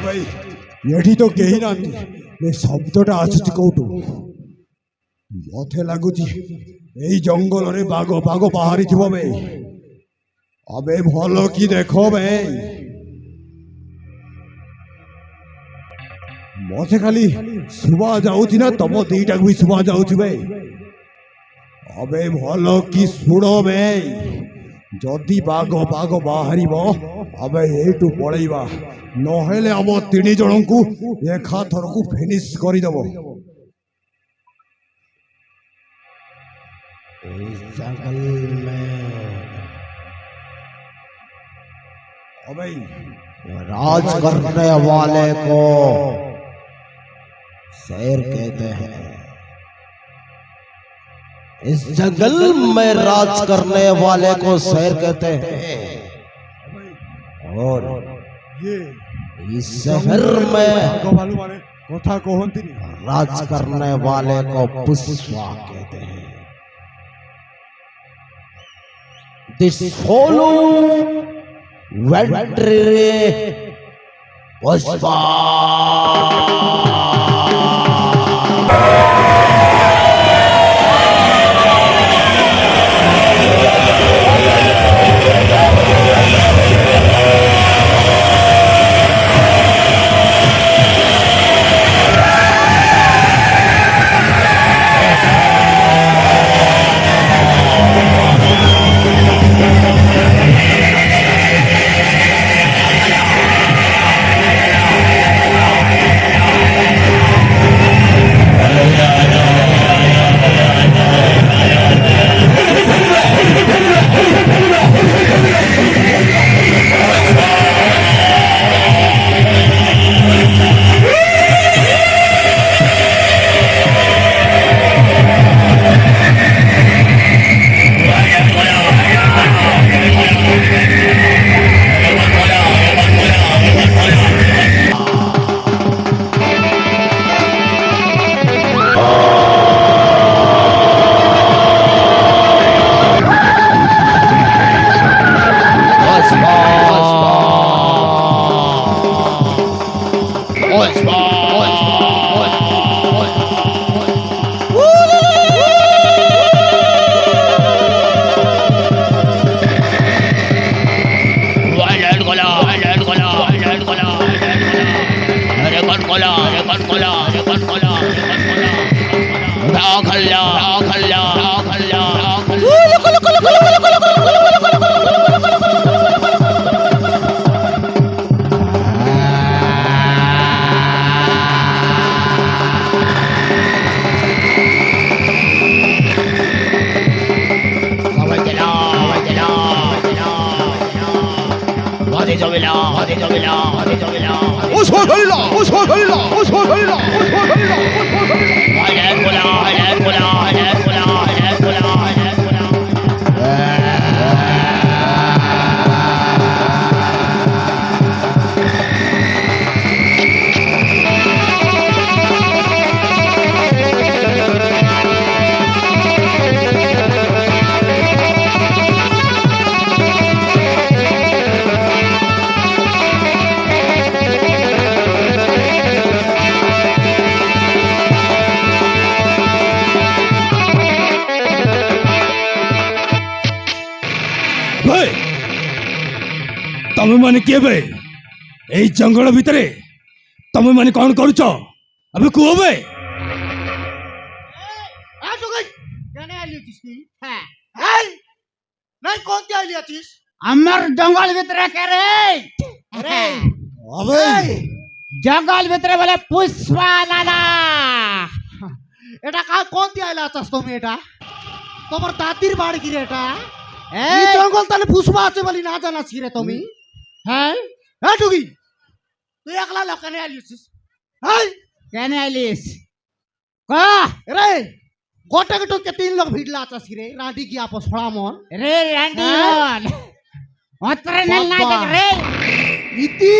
ଭାଇ ଏଠି ତ କେହି ନାହାନ୍ତି। ଏ ଶବ୍ଦଟା ଆସୁଛି କୋଉଠୁ? ମତେ ଲାଗୁଛି ଏଇ ଜଙ୍ଗଲରେ ବାଘ ବାହାରିଥିବ ବେ। अबे भलो की देखो बे मते खाली सुबह जाऊथी ना तम दीटा भी सुबह जाऊथी बे। अबे भलो की सुनो बे जदि बाघ बाहरिबो अबे एटू पळैबा नहेले हम तीन जन को एका थर को फिनिश कर देबो। इस जंगल में राज करने वाले को शेर कहते हैं। इस जंगल में राज करने वाले को शेर कहते हैं और ये इस शहर में कथा कहती राज करने वाले को पुष्पा कहते हैं। This follow Vedre Pushpa. तमे माने किए बे ए जंगल भितरे तमे माने कौन करूछ अबे कुओ बे आ तो गई केने आली छिस की हां हाय नहीं कौन के आली छिस अमर जंगल भितरे के रे अरे अबे जंगल भितरे बोले पुष्पा दादा এটা কাল কোন দিয়ে আইলা আছস তুমি এটা তোমার দাদির বাড়ি কি রে এটা এই জঙ্গল তাহলে পুষ্পা আছে বলি না জানাস কি রে তুমি হ্যাঁ হ্যাঁ টুকি তুই একলা লোকানে আইলিস হ্যাঁ কেন আইলিস কা রে গোটা গোটা তিন লোক ভিড়লা আছস কি রে রাডি কি আপস ফড়ামন রে রাডি মন অত্রে নেল না দেখ রে ইতি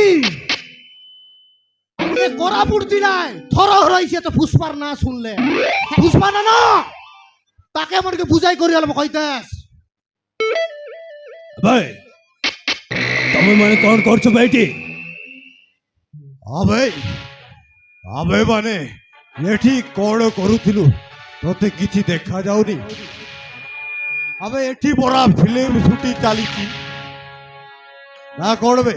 ये कोरापुर जिलाय थरो हराइছে তো পুষ্পার না শুনলে পুষ্পা না না তাকে আমাকে বুঝাই করি হল কইতাস ভাই তুমি মানে কোন করছো বেটি আবে আবে মানে এଠି କଣ କରୁଥିଲୁ ତତେ କିଛି ଦେଖା ଯାଉନି? আবে এଠି বড় ফিল্ম শুটিং চালিছি না করবে?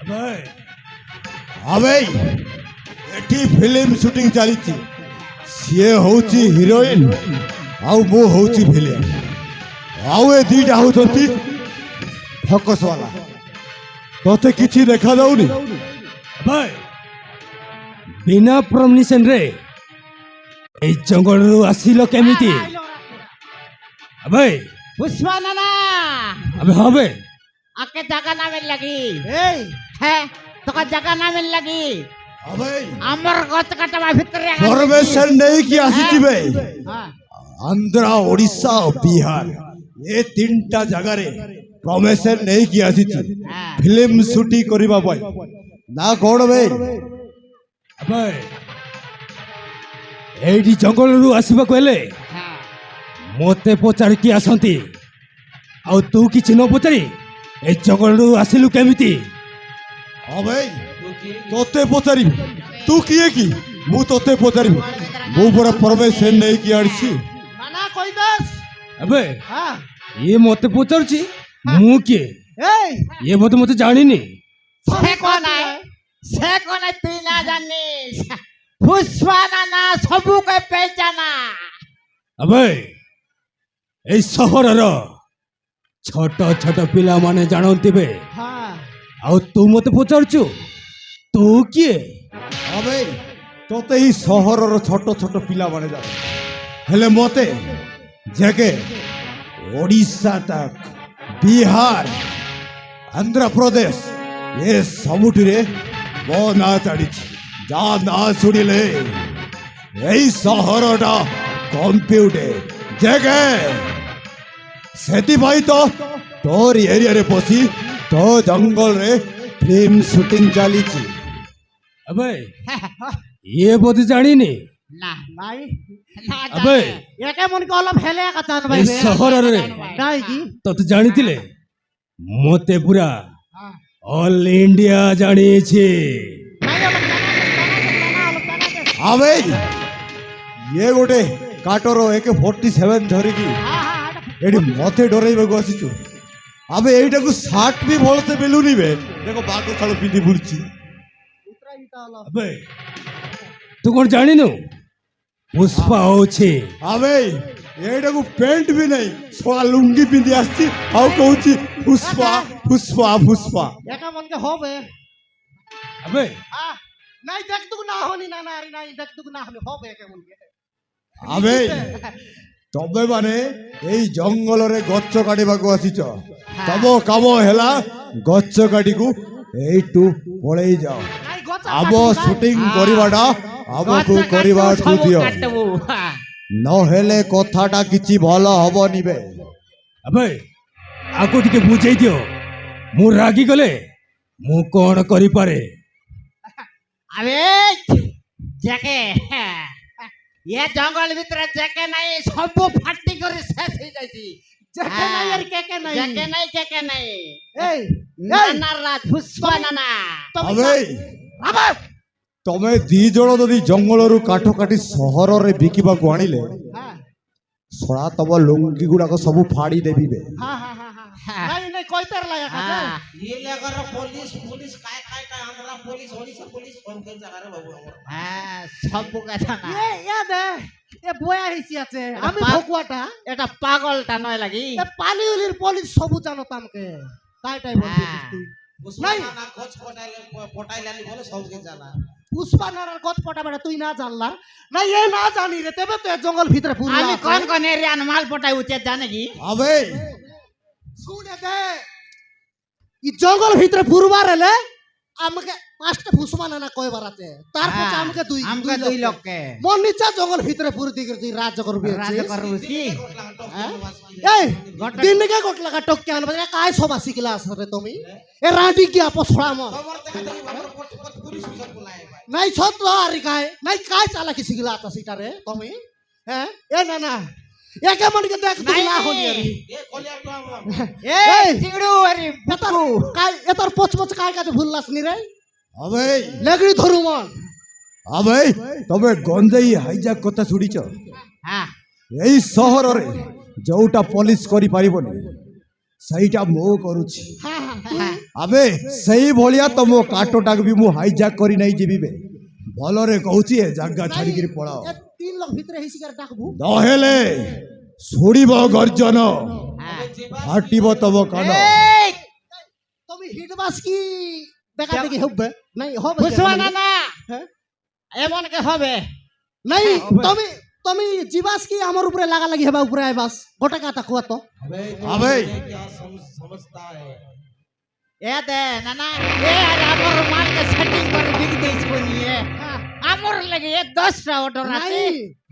আবে আবে এଠି ফিল্ম শুটিং চালিছি, ସିଏ ହଉଛି ହିରୋଇନ ଆଉ ମୁଁ ହଉଛି ଭିଲେନ, ଆଉ ଏ ଦିଟା ହଉଛନ୍ତି ଫୋକସ ବାଲା। ତତେ କିଛି ଦେଖା ଯାଉନି? ଭାଇ ବିନା ପରମିଶନ ରେ এই ଜଙ୍ଗଲରୁ ଆସିଲ କେମିତି? ଭାଇ पुष्पा नाना আবে হবে आके जगह ना मिल लगी এই है तो का जगह ना मिल लगी আবে अमर गत कटवा भीतर ପରମିଶନ ନେଇକି ଆସିଥିବେ हां ଆନ୍ଧ୍ର, ଓଡ଼ିଶା ଓ ବିହାର ଏ ତିନିଟା ଜାଗାରେ ପରମିଶନ ନେଇକି ଆସିଛି ଫିଲ୍ମ ସୁଟିଂ କରିବା ପାଇଁ। ନା କଣ ବେ? ଭାଇ ଏଇଠି ଜଙ୍ଗଲରୁ ଆସିବାକୁ ହେଲେ हां ମୋତେ ପଚାରିକି ଆସନ୍ତି, ଆଉ ତୁ କିଛି ନ ପଚାରି এই ଜଙ୍ଗଲରୁ ଆସିଲୁ କେମିତି? ଆବେ ତତେ ପଚାରିବି? ତୁ କିଏ କି ମୁଁ ତତେ ପଚାରିବି? ମୁଁ ପରା ପରମିଶନ ନେଇକି ଆଣିଛି। মানা কই দাস ଏବେ হ্যাঁ ଇଏ ମୋତେ ପଚାରୁଛି ମୁଁ କିଏ? এই ଇଏ ମୋତେ ଜାଣିନି। से कौन है तू ना जानिस पुष्पा नाना सबू के पहचाना ଏବେ এই ସହରର ଛୋଟ ଛୋଟ ପିଲାମାନେ ଜାଣନ୍ତିବେ, হ্যাঁ ଆଉ ତୁ ମୋତେ ପଚାରୁଛୁ ତୁ କିଏ? ଆବେ ତତେ ଏଇ ସହରର ଛୋଟ ଛୋଟ ପିଲାମାନେ ଯାକ, ହେଲେ ମତେ ଜାକେ ଓଡ଼ିଶା ତକ, ବିହାର, ଆନ୍ଧ୍ରପ୍ରଦେଶ ଏ ସବୁଠିରେ ମୋ ନାଁ ଚାଲିଛି। ଯା ନାଁ ଶୁଣିଲେ ଏଇ ସହରଟା କମ୍ପ୍ୟୁଟର ଜାକେ, ସେଥିପାଇଁ ତ ତୋର ଏରିଆରେ ପଶି ତୋ ଜଙ୍ଗଲରେ ଫିଲ୍ମ ସୁଟିଂ ଚାଲିଛି। ଏବେ ଇଏ ବୋଧେ ଜାଣିନି। ना নাই ना अबे। जाने। একে মন কে অলপ হেলে কাটান ভাই এই ସହରରେ নাই কি ତତେ ଜାଣିଥିଲେ ମୋତେ ପୁରା ଅଲ ଇଣ୍ଡିଆ ଜାଣିଛି। নাই অলপ জানা আবে ଇଏ ଗୋଟେ କାଟର AK-47 ଧରିକି ଏଠି ମତେ ଡରେଇବାକୁ ଆସିଛୁ। ଆବେ ଏଇଟାକୁ ସାର୍ଟ ବି ଭଲସେ ବେଲୁନି ବେ, ଦେଖ ବାଘ ଛାଳ ପିନ୍ଧି ବୁଲୁଛି। ଏବେ ତୁ କ'ଣ ଜାଣିନୁ ପୁଷ୍ପା ହଉଛି ଆବେ ଏଇଟାକୁ ପ୍ୟାଣ୍ଟ ବି ନାହିଁ, ଶଳା ଲୁଙ୍ଗି ପିନ୍ଧି ଆସିଛି ଆଉ କହୁଛି ପୁଷ୍ପା ପୁଷ୍ପା ପୁଷ୍ପା। একে মন কে হবে ଏବେ নাই দেখতুক না হনি না না আরে নাই দেখতুক না হলে হবে একে মন কে আবে ତମେ ମାନେ ଏଇ ଜଙ୍ଗଲରେ ଗଛ କାଟିବାକୁ ଆସିଛ, ତମ କାମ ହେଲା ଗଛ କାଟିକୁ ଏଇଠୁ ପଳେଇ ଯାଅ। নাই গছ ଆମ ସୁଟିଂ କରିବାଟା ଆମକୁ କରିବାକୁ ଦିଅ, काटबू ନହେଲେ କଥାଟା କିଛି ଭଲ ହବନି ବେ। ଏବେ ଆକୁ ଟିକେ ବୁଝେଇ ଦିଅ, ମୁଁ ରାଗିଗଲେ ମୁଁ କ'ଣ କରିପାରେ। अबे जके ये जंगल भीतर जके नहीं सबू फाटी कर शेष हो जाई জেকে নাই আর কেকে নাই जके नहीं এই नाना राज पुष्पा नाना ଆବେ ତମେ ଦି ଜଣ ଯଦି ଜଙ୍ଗଲରୁ କାଠ କାଟି ସହରରେ ବିକିବାକୁ ଆଣିଲେ, হ্যাঁ ଶଳା ତମ ଲୁଙ୍ଗି ଗୁଡାକ ସବୁ ଫାଡ଼ି ଦେବି ବେ। হ্যাঁ হ্যাঁ হ্যাঁ নাই নাই কইতার লাগা কাছে हाँ ये लेकर पुलिस पुलिस काय काय काय Andhra police Odisha police phone कर जगह रे बाबू हमर हाँ सबू का जाना এ দে এ বয়া হইছি আছে আমি পা- ভকুয়াটা এটা পাগলটা নয় লাগি এ পালি উলির পুলিশ সবু জানো তামকে তাই তাই বলছিস তুই पुष्पा नहीं। ना गच पटाइलानी बोले सबके जाना পুষ্পা নারার গছ পটা বেটা তুই না জানলার না এ না জানি রে তবে তো এ জঙ্গল ভিতরে পুরো আমি কোন কোন এরিয়া মাল পটাই উঠে জানে কি আবে শুনে দে ই জঙ্গল ভিতরে পুরবার এলে আমাকে পাঁচটা ফুসমা নানা কয়বার আছে তারপর আমাকে দুই हमके दुई लोग के মন নিচা জঙ্গল ভিতরে পুরো দিকে তুই রাজ্য করবি राज करू की এই দিনকে গোট লাগা টক্কে আনবা কায় সবা শিখলা আসরে তুমি এ রাডি কি আপছড়া ম खबर देखा देखी बाबू पुलिस सब बुलाए भाई নাই ছত্র আর কায় নাই কায় চালাকি শিখলা আতা সিটারে তুমি হ্যাঁ এ না না एके मन के देख तू नाही. ना होली अरे ये खोल्या तो हम ए चिंगडू अरे एतर काय एतर पोच काय का भूललास नी रे अबे लगड़ी धरू मन अबे तबे गंजेई हाईजैक कथा शुणिच हां एई सहर रे जोटा पुलिस करि पारिबोनी सहीटा मो करूछि हां हां अबे सही भलिया तो मो काटोटाक भी मु हाईजैक करि नै जेबी बे भलरे कहूछि ए जग्गा छाड़ी के पळाओ ए 3 लोग भीतर हेसी कर डाकबू नहेले सुड़िब गर्जन हां फाटिब तब कान ए তুমি হিটবাস কি দেখা দেখি হবে নাই হবে খুশবা নানা হ্যাঁ এমন কে হবে নাই তুমি তুমি জিবাস কি আমার উপরে লাগা লাগি হেবা উপরে আইবাস গোটা কথা কুয়া তো अबे क्या समझता है এ দে নানা এ আর আমার মাল কে সেটিং করে বিক দেইছ বনিয়ে আমার লাগে 10টা অর্ডার নাই আছে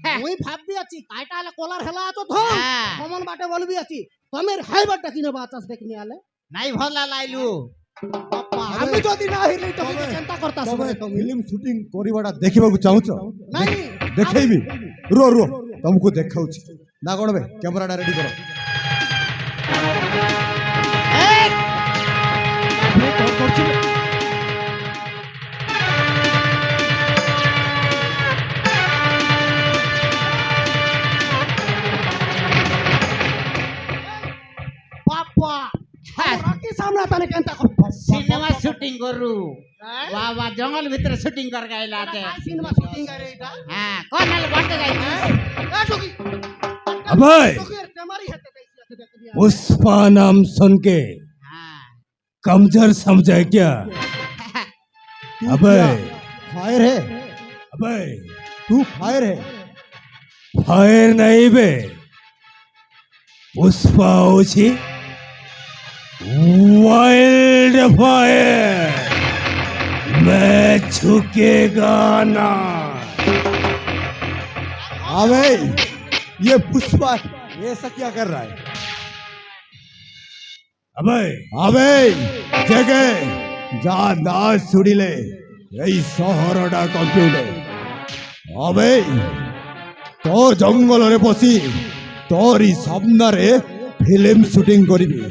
হ্যাঁ। ওই ভাববি আছি কাইটা আলে কলার হেলা আছো ধর হ্যাঁ। কমন বাটে বলবি আছি তোমের হাইবারটা কিনে বাতাস দেখনি আলে নাই ভলা লাইলু বাপ্পা আমি যদি না হিলি তো চিন্তা করতাস तबे তুমি फिल्म शूटिंग करिबाटा देखिबाकू चाहुछ নাই देखेबी रो रो तुमको देखाउछि ना कोन बे कैमराटा रेडी करो এই বাপ্পা রাকি সামনে তানে কেনতা কর সিনেমা শুটিং করু বাবা জঙ্গল ভিতরে শুটিং কর গাইলা আছে সিনেমা শুটিং করে এটা হ্যাঁ কোন হল বটে যাইছিস এ টুকি अबे টুকির বেমারি হেতে দেইছি আছে দেখনি पुष्पा नाम सुन के হ্যাঁ कमजोर समझे क्या अबे फायर है अबे तू फायर है फायर नहीं बे पुष्पा ओछी वाइल्ड फायर मैं झुकेगा ना अबे ये पुष्पा ये ऐसा क्या कर रहा है अबे अबे जगह जा नाच सुड़िले यही सहरटा कंप्यूटे अबे तो जंगल रे बसी तोरी सामना रे फिल्म शूटिंग करिबी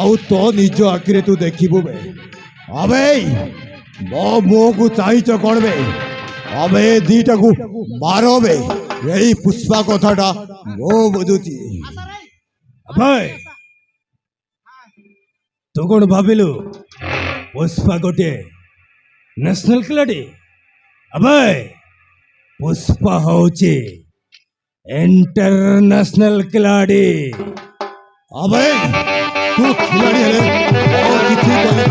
आउ तो निज आखिरे तू देखिबु बे अबे मो मुह को चाहिच कोन बे अबे दीटा को मारो बे यही पुष्पा कथाटा मो बुझुची अबे तू कौन भाविलु पुष्पा गोटे नेशनल खिलाड़ी अबे पुष्पा होची इंटरनेशनल खिलाड़ी अबे तू खिलाड़ी है और किसी बोले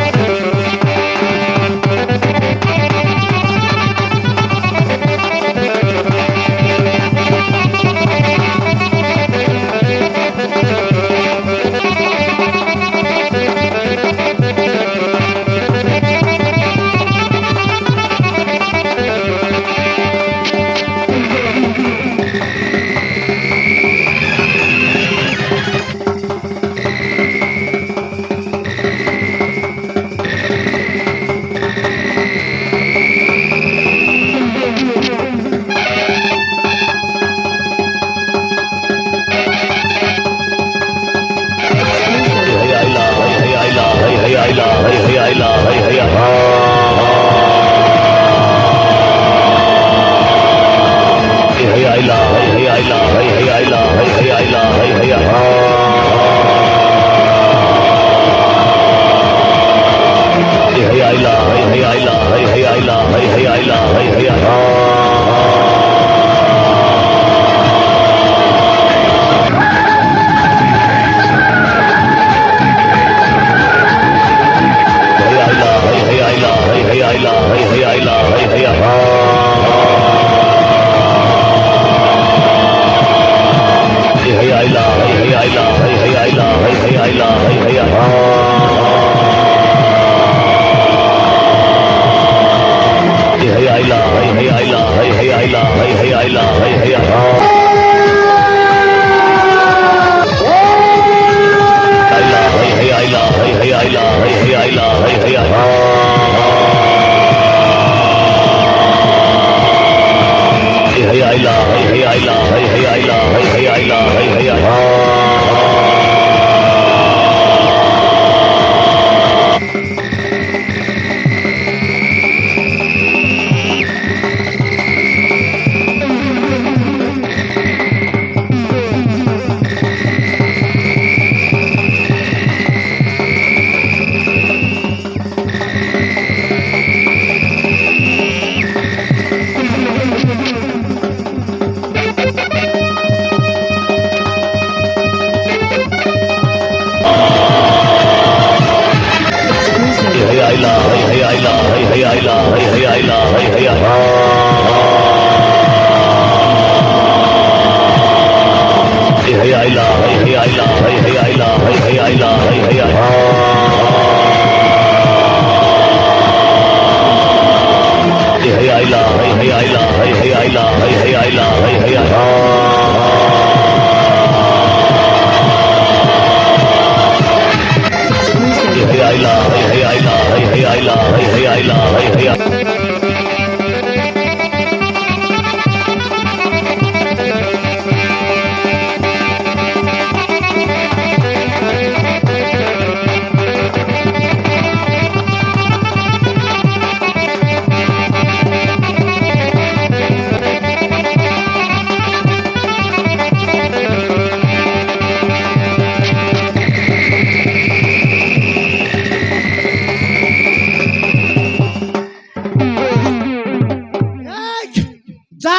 যা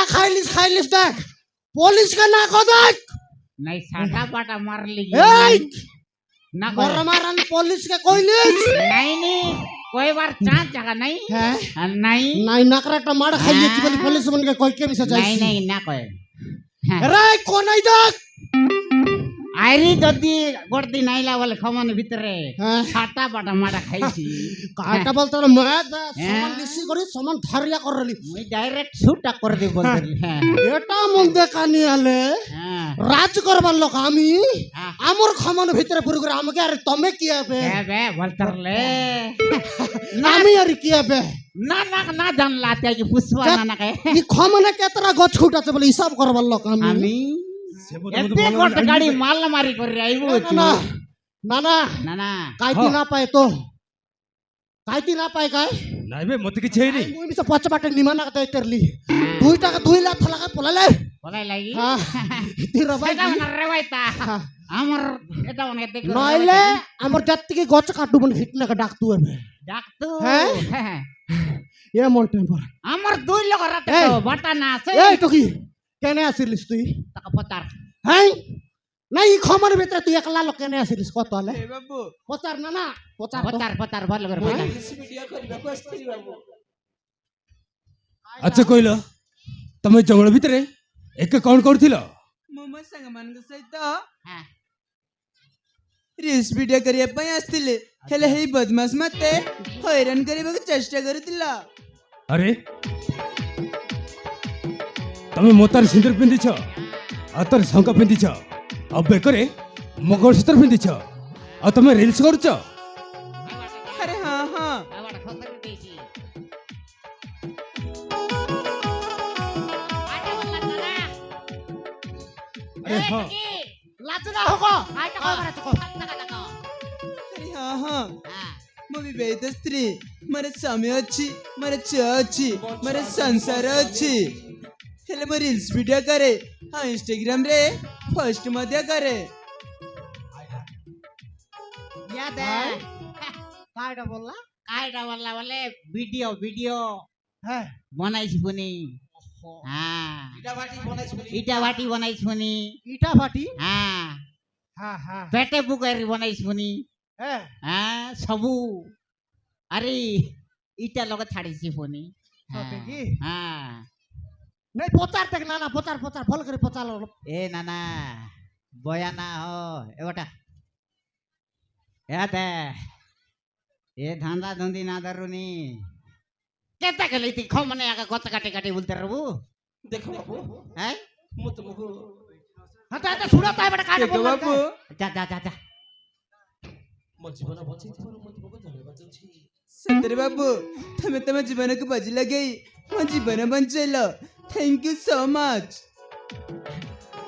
খাইলিস দেখ পুলিশকে না কো দেখ নাই সাটা পাটা মারলি এই না মারান পুলিশকে কইলিস নাই নি কয়বার চাঁদ জায়গা নাই হ্যাঁ আর নাই নাই নাকরা একটা মার খাইয়েছি বলি পুলিশ মনকে কই কে মিশা নাই চাইছি নাই না কয় রে কোনাই দেখ আইরি যদি গড়দি নাইলা বলে খমন ভিতরে হ্যাঁ সাটা পাটা মারা খাইছি কাটা বলতে মাদ সমান নিশি করি সমান ধারিয়া করলি মুই ডাইরেক্ট শুটটা করে দিব বলতে হ্যাঁ এটা মন দেখানি আলে হ্যাঁ রাজ করবার লোক আমি হ্যাঁ। আমার খমন ভিতরে পুরো করে আমাকে আরে তুমি কি হবে বে বলতরলে আমি আর কি হবে না না না জানলা তাই পুষ্পা না না কয় ই খমনে কেতরা গছ ছুটাছে বলে হিসাব করবার লোক আমি আমি এতে কোট গাড়ি মাল মারি করে আইবো না না না না না কাইতি না পায় তো কাইতি না পায় কাই নাইবে মতে কিছু হয়নি মুই মিছে পচ বাটে নিমানা কতে তেরলি 2 টাকা 2 লাখ লাগা পলালে বলাই লাগি হ্যাঁ তিরা ভাই এটা না রে ভাইতা আমার এটা অনেক দেখো নইলে আমার জাতিকে গছ কাটু বন হিটনা কা ডাকতু হবে ডাকতু হ্যাঁ? হ্যাঁ এ মন টেম্পার আমার দুই লোক রাতে এই। তো বাটা না আছে এই তো কি কেনে আসিলিস তুই টাকা পতার হ্যাঁ নাই খমর ভিতরে তুই একলা লোক কেনে আসিলিস কত হলে বাবু পচার না না পচার তো। পতার পতার ভালো করে পতার ভিডিও କରିବାକୁ ଆସିଥିଲି ବାବୁ ଆଚ୍ଛା କହିଲ ତମେ ଜଙ୍ଗଲ ଭିତରେ ଏକେ କଣ କରୁଥିଲ ମୁଁ ମୋ ସାଙ୍ଗମାନଙ୍କ ସହିତ হ্যাঁ ରିଲ୍ସ ଭିଡିଓ କରିବା ପାଇଁ ଆସିଥିଲେ ହେଲେ ହେଇ ବଦମାସ ମତେ ହଇରାଣ କରିବାକୁ ଚେଷ୍ଟା କରୁଥିଲା ଆରେ ତମେ ମୋତାର ସିନ୍ଦୁର ପିନ୍ଧିଛ ହାତରେ ଶଙ୍ଖ ପିନ୍ଧିଛ ଆଉ ବେକରେ ମଙ୍ଗଳସୂତ୍ର ପିନ୍ଧିଛ ଆଉ ତମେ ରିଲ୍ସ କରୁଛ ଆରେ ହଁ ହଁ আবার খতর দিয়েছি আরে হ্যাঁ লাজ না হোক আইটা কই বারে তো ଆରେ ହଁ ହଁ ମୁଁ ବିବାହିତ ସ୍ତ୍ରୀ ମୋର ସ୍ୱାମୀ ଅଛି ମୋର ଝିଅ ଅଛି ମୋର ସଂସାର ଅଛି ହେଲେ ମୁଁ ରିଲ୍ସ ଭିଡିଓ କରେ ଆଉ ଇନଷ୍ଟାଗ୍ରାମରେ ପୋଷ୍ଟ ମଧ୍ୟ କରେ ইয়াদ কাইটা বললা কাইটা বললা বলে ভিডিও ভিডিও হ্যাঁ বানাইছি বনি হ্যাঁ ইটা বাটি বানাইছি বনি ইটা ফাটি হ্যাঁ হ্যাঁ হ্যাঁ পেটে বুকারি বানাইছি বনি হ্যাঁ হ্যাঁ সবু আরে ইটা লগে ছাড়িছি বনি সতে কি হ্যাঁ নাই পচার দেখ না না পচার পচার ফল করে পচাল এ না না বয়া না হো এবাটা এতে এ ধান্দা ধুন্দি না ধরুনি কেতে গেলি তুই খমনে আগে গছ কাটে কাটে বলতে রবু ଦେଖ ବାବୁ হ্যাঁ ମୁଁ ତୁମକୁ হাতে হাতে শুনা তাই বেটা কাইটা ଦେଖ বললা ବାବୁ যা যা যা যা ମୋ ଜୀବନ ବଞ୍ଚେଇଥିବାରୁ ମୁଁ ତୁମକୁ ଧନ୍ୟବାଦ ଦେଉଛି ସତରେ ବାବୁ ତମେ ତମ ଜୀବନକୁ ବାଜି ଲଗେଇ ମୋ ଜୀବନ ବଞ୍ଚେଇଲ থ্যাংক ইউ সো মাচ।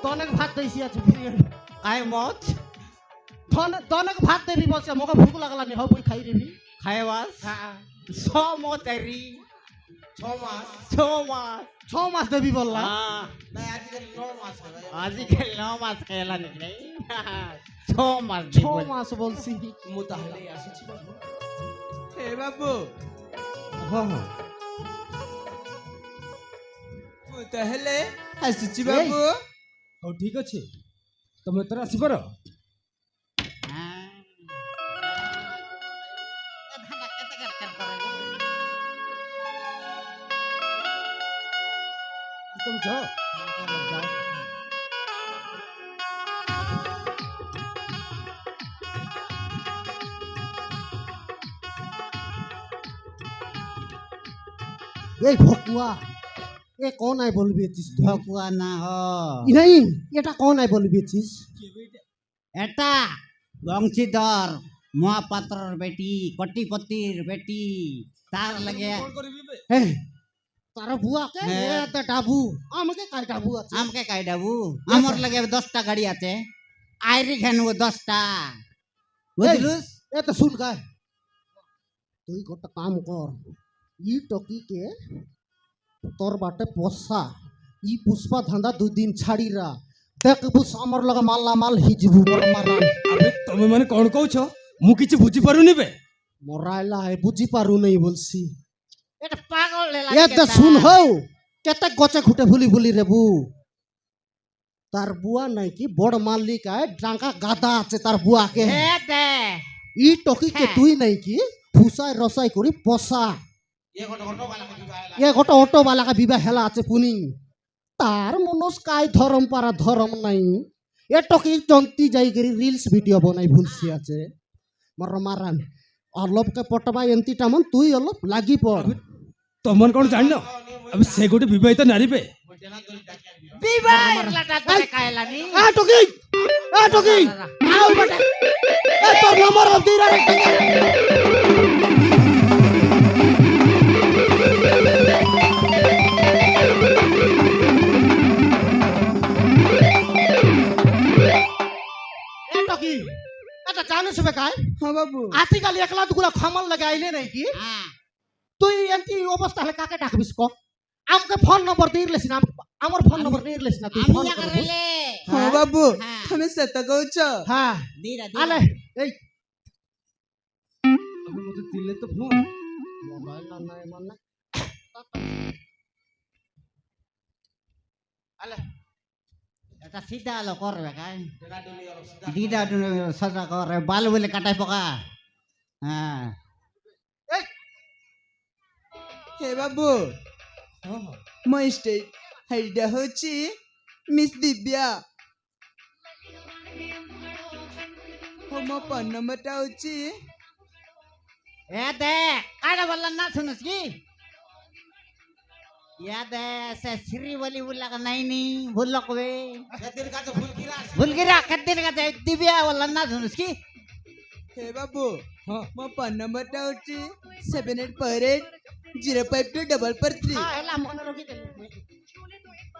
তনেক ভাত দিয়েছি আছে আই মত তনেক ভাত দেবি বলছে মোকে ভুক লাগলানি হব খাই দেবি খাইবাস হ্যাঁ সমতেরি 6 মাস 6 মাস 6 মাস দেবি বললা না আজকাল 9 মাস হবে আজকাল 9 মাস খেলা নেই 6 মাস 6 মাস বলছি মু তাহলে আসিছি বাবু। হে বাবু হ্যাঁ মু তাহলে আসুচি বাবু। ହଉ ଠିକ ଅଛି ତମେ ଏଥର ଆସିପାର। ତମେ ଯାଅ। এই ভকুয়া এ কোন আই বলবি চিস ভকুয়া না হো নাই এটা কোন আই বলবি চিস এটা বংশীধর মহাপাত্রর বেটি কোটিপতির বেটি তার লাগে এ তার বুয়া কে হ্যাঁ। এ ডাবু আমাকে কাই ডাবু আছে আমকে কাইডাবু আমার লাগে 10টা গাড়ি আছে আইরি খেনু 10টা বুঝলুস এ তো শুন গায় তুই গোটা কাম কর ই টকি কে তোর বাটে পোষা ই পুষ্পা ধান্দা 2 দিন ছাড়িরা দেখবু আমার লগে মাল্লা মাল হিজবু মারান আবে ତମେ ମାନେ କଣ କହୁଛ ମୁଁ କିଛି ବୁଝିପାରୁନି ବେ। মরাইলা হে বুঝি পারু নেই বলছি এটা পাগল এ তো শুন হও কেতে গছে খুঁটে ভুলি ভুলি রেবু তার বুয়া নাই কি বড় মালিক আয় ডাঙ্কা গাদা আছে তার বুয়াকে হে দে ই টকি কে তুই নাই কি ফুসাই রসাই করি পোষা এ গোটা অটো বালাকা বিবাহ হেলা আছে পুনি তার মনস কাই ধরম পারা ধরম নাই এ টকি জন্তি যাই করি রিলস ভিডিও বনাই ভুলছি আছে মর মারান অলপকে পটবাই এন্তিটা মন তুই অলপ লাগি পড় ତମମାନେ କଣ ଜାଣିନ ଆବେ ସେ ଗୋଟେ ବିବାହିତ ନାରୀ ବେ। বিবাহ লাটা তোরে কাইলানি এ টকি আও বেটা এ তোর নম্বর দি রে এ টকি এটা জানিস বে কাই হ্যাঁ বাবু আজকাল একলা দুগুলা খামাল লাগে আইলে নাই কি হ্যাঁ তুই এমতি অবস্থা হলে কাকে ডাকবিস ক আমাকে ফোন নম্বর দিয়ে লেছিস না আমার ফোন নম্বর দিয়ে লেছিস না তুই আমি ফোন না করবি করলে হ্যাঁ বাবু হ্যাঁ। তুমি সত্য কହୁଛ হ্যাঁ দিরা আলে এই ତମେ ମତେ ଦିଲେ ତ ଫୋନ মোবাইল না নাই মানে আলে এটা সিধা আলো করবে কাই দিদা সাজা করে বাল বলে কাটাই পকা হ্যাঁ হে বাবু ମୋ ଷ୍ଟେଟ୍ ହେଇଟା ହଉଛି ମିସ୍ ଦିବ୍ୟା। ହଉ ମୋ ଫୋନ୍ ନମ୍ବରଟା ହଉଛି এ দে কাটা বললা না শুনিস কি ইয়া দে সে শ্রী বলি বললা নাই নি ভুল কবে ভুলগিরা কদিন কাছে দিবিয়া বললা না শুনিস কি ହେ ବାବୁ ମୋ ଫୋନ୍ ନମ୍ବରଟା ହଉଛି 7848052443। ହେଲା ମନେ ରଖି ଦେ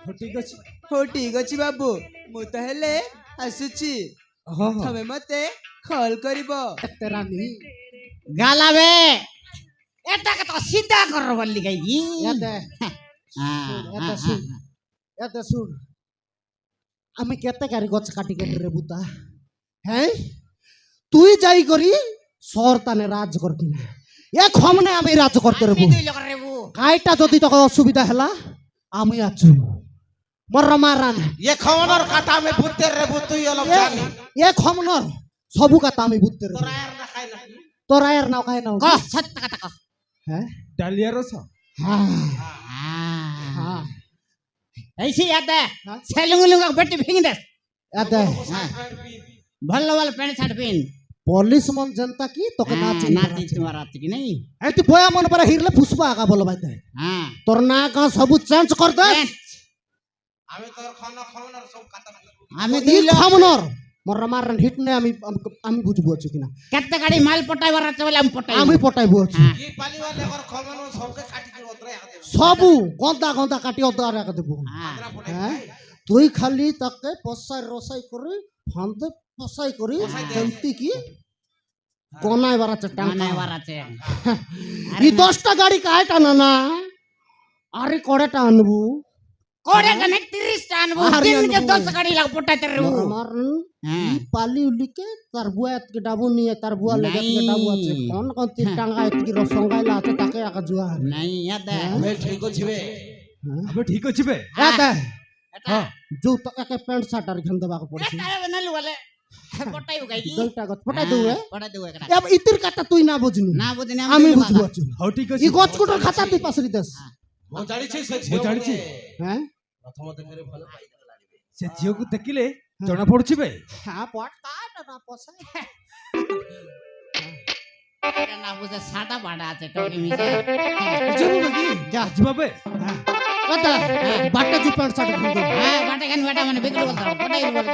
ହଉ ଠିକ ଅଛି। ହଉ ଠିକ ଅଛି ବାବୁ ମୁଁ ତାହେଲେ ଆସୁଛି ହଁ ହଁ ତମେ ମତେ କଲ୍ କରିବ। তেরা নি গালাবে এটাকে তো সিধা কর বললি গাই এতে এতে শুন এতে শুন আমি কেতে গাড়ি গছ কাটি কেটে রে বুতা হ্যাঁ তুই যাই করি সরতানে রাজ করতি না এ খমনে আমি রাজ করতে রেবু কাইটা যদি তোকে অসুবিধা হেলা আমি আছু মর মারান ये खवनर काटा में बुत्ते रे बुतुई अलग जानी এ খমনর সবু কথা আমি বুঝতে রে तोरायर ना खाई ना তোরা এর নাও কাই নাও ক সত্য কথা ক হ্যাঁ ଡାଲିଆ ରସ হ্যাঁ হ্যাঁ হ্যাঁ ऐसी याद है हाँ? सेलुंग लुंग बेटी फिंग दे এতে भल्लो वाला पैंट शर्ट पहन পুলিশ মন जनता की তোকে নাচি नाची तुम्हारा आती नहीं এই তুই বয়া মন পরে হিরলে ফুসবা আগা বল ভাই हाँ তোর না কা সবু চেঞ্জ কর দে हमें तोर खाना खवनर सब काटा हमें ই दिल খমনর মোর আমার হিট নে আমি আমি বুঝবো আছো কিনা কেতে গাড়ি মাল পটাইবার আছে বলে আমি পটাই আমি পটাইবো আছি হ্যাঁ। সবু গন্দা গন্দা কাটি অদা রাখা দেবো হ্যাঁ। হ্যাঁ তুই খালি তাকে পসাই রসাই করে ফান্দে পসাই করি যেমতি কি কোনায় বাড়াচ্ছে টাকা বানাইবার আছে এই 10টা গাড়ি কায় টানা না আরে কড়াটা আনবু কোড়ে গনে 30 টা আনবো আরে দিনকে আনবো। 10 গাড়ি লাগ পটাইতে রে আমার হ্যাঁ। ই পালি উলিকে তার বুয়াত কে ডাবু নিয়ে তার বুয়া লেগে নাই। কে ডাবু আছে কোন কোন তীর টাঙ্গা এতকি রসঙ্গাইলা আছে তাকে আকা জুয়া নাই ইয়াদা अबे ठीक अच्छी बे আবে ঠিক আছে বে এটা এটা जो तो एक पैंट शर्ट আর ঘন দেবা পড়ছি এটা বনালু বলে পটাইব গাই দুইটা গছ পটাই দেবে পটাই দেব একটা এব ইতির কাটা তুই না বুঝনি না বুঝিনি আমি বুঝবো আছি হও ঠিক আছে ই গছ কুটোর খাতা তুই পাসরি দেস वो जानी छे से ମୁଁ ଜାଣିଛି। হ্যাঁ प्रथम देखरे भलो पाई लागबे ସେ ଝିଅକୁ ଦେଖିଲେ ଜଣା ପଡୁଛି ବେ হ্যাঁ পট কাটা না পসাই এটা না বুঝে সাদা বাড়া আছে টকি মিশে জরুর কি যা ଯିବା ବେ কথা বাটা জু প্যান্ট শার্ট ঘন দে হ্যাঁ বাটা খান বাটা মানে বিক্রি করতে পটাই বলে